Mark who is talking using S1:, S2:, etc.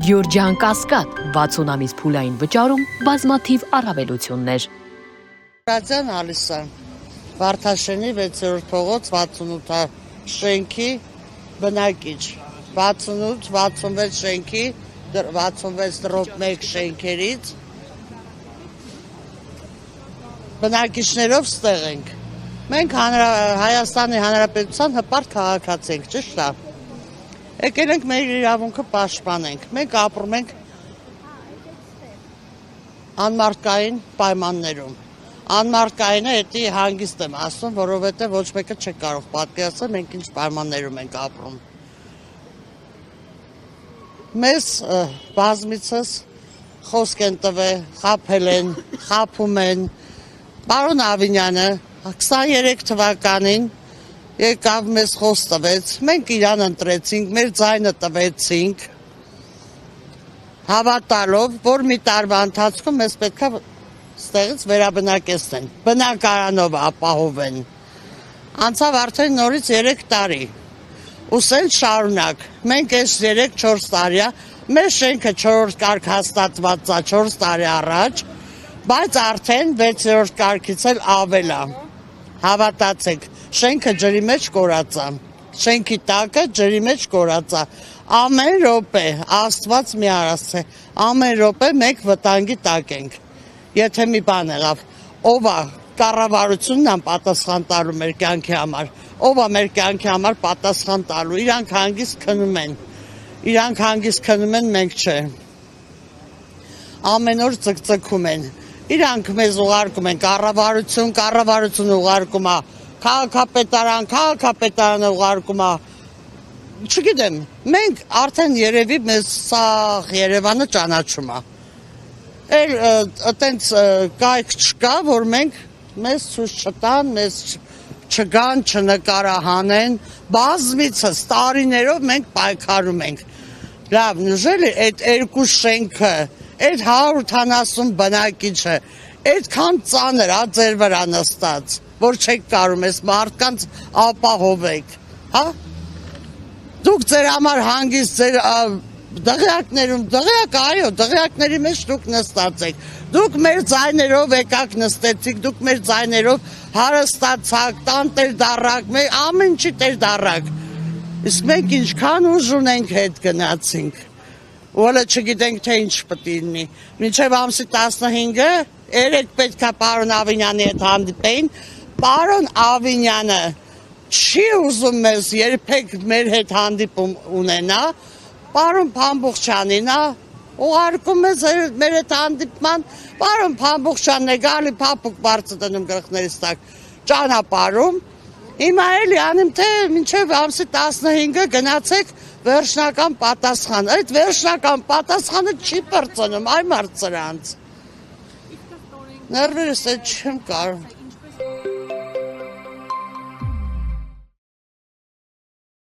S1: Գյորջյան Կասկադ 60 ամիս փուլային վճարում բազմաթիվ առավելություններ։
S2: Ռադյան Ալիսան, Վարդաշենի 6-րդ փողոց 68 շենքի բնակիչ, 68-66 շենքի 66-1 շենքերից բնակիչներով ստեղ ենք։ Մենք Հայաստանի Հանրապետության հպարտ քաղաքացի ենք, ճիշտ է։ Եկել ենք մեր իրավունքը պաշտպանենք։ Մենք ապրում ենք անմարդկային պայմաններում։ Անմարդկայինը էդի հանգիստ եմ ասում, որովհետև ոչ մեկը չի կարող պատկերացնել մենք ինչ պայմաններում ենք ապրում։ Մեզ բազմիցս խոսք են տվել, խաբել են, խաբում են։ Պարոն Ավինյանը 23 թվականին եկավ մեզ խոսք տվեց, մենք իրան ընտրեցինք, մեր ձայնը տվեցինք, հավատալով, որ մի տարվա ընթացքում մեզ պետք է ստեղից վերաբնակեցնեն, բնակարանով ապահովեն։ Անցավ արդեն նորից 3 տարի, ուսեն շարունակ, մենք այս 3-4 տարիա, մեր շենքը 4-րդ կարգ հաստատված է 4 տարի առաջ, բայց արդեն 6-րդ կարգից էլ ավել է, հավատացեք, շենքը ջրի մեջ կորած է, շենքի տակը ջրի մեջ կորած է, ամեն րոպե, Աստված մի արասցե, ամեն րոպե մենք վտանգի տակ ենք, եթե մի բան եղավ, ով է կառավարությունն պատասխան տալու մեր կյանքի համար, ով է մեր կյանքի համար պատասխան տալու, իրանք հանգիստ քնում են, մենք չէ, ամեն օր ծկծկում են, իրանք մեզ ուղարկում են կառավարություն ուղարկում է, քաղաքապետարանը ուղարկում է, չգիտեմ, մենք արդեն երևի մեզ սաղ Երևանը ճանաչում է, այտենց կայք չկա, որ մենք մեզ ցույց չտան, մեզ չգան, չնկարահանեն, բազմիցս տարիներով մենք պայքարում ենք, լավ, նժելի այդ 2 շենքը, այդ 170 բնակիչը, այդքան ծանր է ձեր վրա նստած, որ չեք կարում ես մարդկանց ապահովեք, հա? Դուք ձեր համար հանգիստ ձեր դղյակների մեջ դուք նստած եք, դուք մեր ձայներով եկաք նստեցիք, դուք մեր ձայներով հարստացաք, տանտեր դառաք, ամեն ինչի տեր դառաք, իսկ մենք ինչքան ուժ ունենք հետ գնացինք, ուղղակի չգիտենք թե ինչ պետք է լինի, մինչև ամսի 15-ը, երեկ պետք է պարոն Ավինյանի հետ հանդիպեին, պարոն Ավինյանը չի ուզում մեզ երբեք մեր հետ հանդիպում ունենա, պարոն Փամբուխչյանին ուղարկում մեզ մեր հետ հանդիպման, պարոն Փամբուխչյանն է գալի փափուկ բարձր դնում գլխներիս տակ ճանապարհում, հիմա էլի անեմ թե մինչև ամսի 15-ը գնացեք վերջնական պատասխան, այդ վերջնական պատասխանը չի պրծնում, այ մարդ սրանց։ Ներվերս այդ չեմ կարող։